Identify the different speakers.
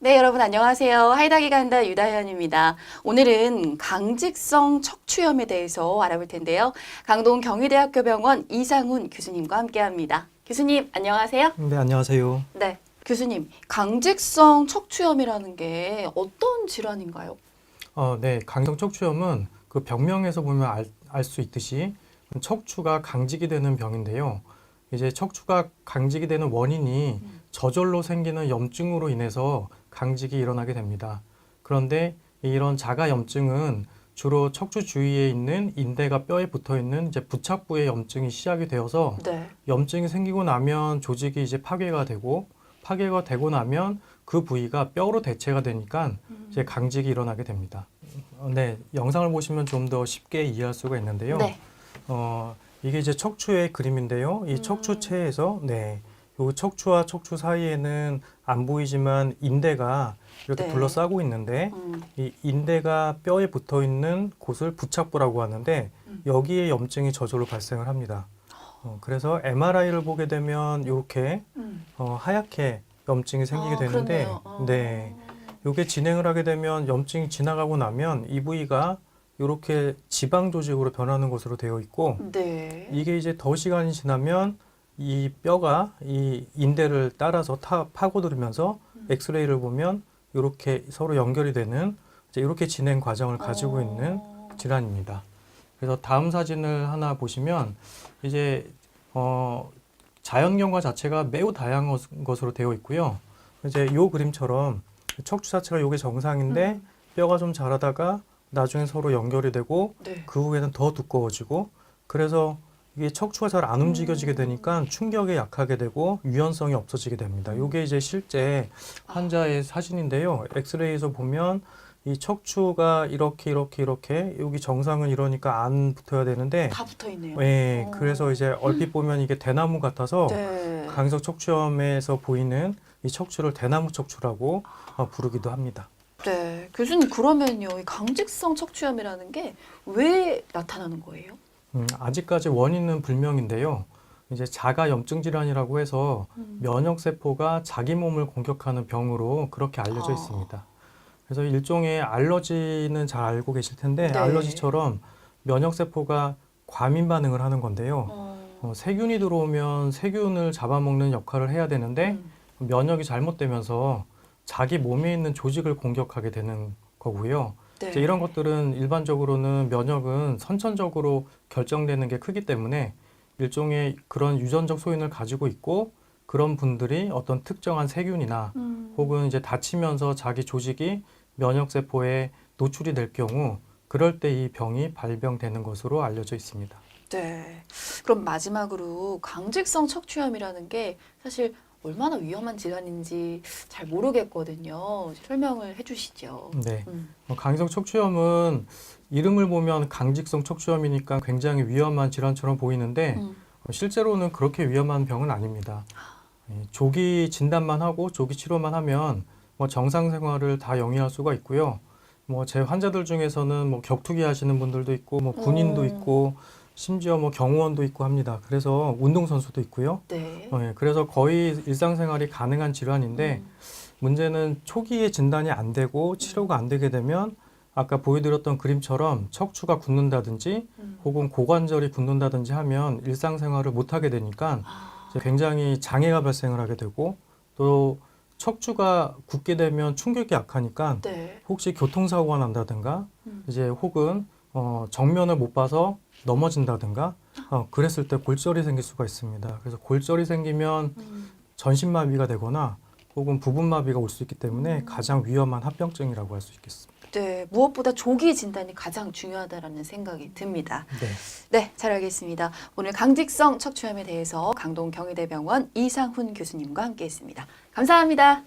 Speaker 1: 네, 여러분 안녕하세요. 하이닥이 간다 유다현입니다. 오늘은 강직성 척추염에 대해서 알아볼 텐데요. 강동 경희대학교 병원 이상훈 교수님과 함께합니다. 교수님 안녕하세요.
Speaker 2: 네, 안녕하세요.
Speaker 1: 네, 교수님 강직성 척추염이라는 게 어떤 질환인가요?
Speaker 2: 네, 강성 척추염은 그 병명에서 보면 알 수 있듯이 척추가 강직이 되는 병인데요. 이제 척추가 강직이 되는 원인이 저절로 생기는 염증으로 인해서 강직이 일어나게 됩니다. 그런데 이런 자가 염증은 주로 척추 주위에 있는 인대가 뼈에 붙어 있는 이제 부착부의 염증이 시작이 되어서
Speaker 1: 네.
Speaker 2: 염증이 생기고 나면 조직이 이제 파괴가 되고 나면 그 부위가 뼈로 대체가 되니까 이제 강직이 일어나게 됩니다. 네, 영상을 보시면 좀 더 쉽게 이해할 수가 있는데요.
Speaker 1: 네.
Speaker 2: 이게 이제 척추의 그림인데요. 이 척추체에서 요 척추와 척추 사이에는 안 보이지만 인대가 이렇게
Speaker 1: 네.
Speaker 2: 둘러싸고 있는데 이 인대가 뼈에 붙어 있는 곳을 부착부라고 하는데 여기에 염증이 저절로 발생을 합니다. 그래서 MRI를 보게 되면 이렇게 하얗게 염증이 생기게 되는데,
Speaker 1: 그렇네요.
Speaker 2: 네, 이게 진행을 하게 되면 염증이 지나가고 나면 이 부위가 이렇게 지방 조직으로 변하는 것으로 되어 있고,
Speaker 1: 네.
Speaker 2: 이게 이제 더 시간이 지나면 이 뼈가 이 인대를 따라서 파고들면서 엑스레이를 보면 이렇게 서로 연결이 되는 이제 이렇게 진행 과정을 가지고 있는 질환입니다. 그래서 다음 사진을 하나 보시면 이제 자연경과 자체가 매우 다양한 것으로 되어 있고요. 이제 요 그림처럼 척추 자체가 요게 정상인데 뼈가 좀 자라다가 나중에 서로 연결이 되고
Speaker 1: 네.
Speaker 2: 그 후에는 더 두꺼워지고 그래서 이게 척추가 잘 안 움직여지게 되니까 충격에 약하게 되고 유연성이 없어지게 됩니다. 요게 이제 실제 환자의 사진인데요. 엑스레이에서 보면 이 척추가 이렇게 여기 정상은 이러니까 안 붙어야 되는데
Speaker 1: 다 붙어 있네요.
Speaker 2: 네, 그래서 이제 얼핏 보면 이게 대나무 같아서
Speaker 1: 네.
Speaker 2: 강성 척추염에서 보이는 이 척추를 대나무 척추라고 부르기도 합니다.
Speaker 1: 네, 교수님 그러면요, 이 강직성 척추염이라는 게 왜 나타나는 거예요?
Speaker 2: 아직까지 원인은 불명인데요. 이제 자가 염증 질환이라고 해서 면역 세포가 자기 몸을 공격하는 병으로 그렇게 알려져 있습니다. 그래서 일종의 알러지는 잘 알고 계실 텐데
Speaker 1: 네.
Speaker 2: 알러지처럼 면역 세포가 과민 반응을 하는 건데요. 세균이 들어오면 세균을 잡아먹는 역할을 해야 되는데 면역이 잘못되면서 자기 몸에 있는 조직을 공격하게 되는 거고요.
Speaker 1: 네.
Speaker 2: 이제 이런 것들은 일반적으로는 면역은 선천적으로 결정되는 게 크기 때문에 일종의 그런 유전적 소인을 가지고 있고 그런 분들이 어떤 특정한 세균이나 혹은 이제 다치면서 자기 조직이 면역세포에 노출이 될 경우 그럴 때 이 병이 발병되는 것으로 알려져 있습니다.
Speaker 1: 네. 그럼 마지막으로 강직성 척추염이라는 게 사실 얼마나 위험한 질환인지 잘 모르겠거든요. 설명을 해주시죠.
Speaker 2: 네. 강성 척추염은 이름을 보면 강직성 척추염이니까 굉장히 위험한 질환처럼 보이는데 실제로는 그렇게 위험한 병은 아닙니다. 조기 진단만 하고 조기 치료만 하면 정상 생활을 다 영위할 수가 있고요. 제 환자들 중에서는 격투기 하시는 분들도 있고 군인도 있고 심지어 경호원도 있고 합니다. 그래서 운동선수도 있고요.
Speaker 1: 네.
Speaker 2: 그래서 거의 일상생활이 가능한 질환인데 문제는 초기에 진단이 안 되고 치료가 안 되게 되면 아까 보여드렸던 그림처럼 척추가 굳는다든지 혹은 고관절이 굳는다든지 하면 일상생활을 못하게 되니까 이제 굉장히 장애가 발생을 하게 되고 또 척추가 굳게 되면 충격이 약하니까
Speaker 1: 네.
Speaker 2: 혹시 교통사고가 난다든가 이제 혹은 정면을 못 봐서 넘어진다든가 그랬을 때 골절이 생길 수가 있습니다. 그래서 골절이 생기면 전신마비가 되거나 혹은 부분마비가 올 수 있기 때문에 가장 위험한 합병증이라고 할 수 있겠습니다.
Speaker 1: 네, 무엇보다 조기 진단이 가장 중요하다라는 생각이 듭니다.
Speaker 2: 네.
Speaker 1: 네, 잘 알겠습니다. 오늘 강직성 척추염에 대해서 강동 경희대병원 이상훈 교수님과 함께했습니다. 감사합니다.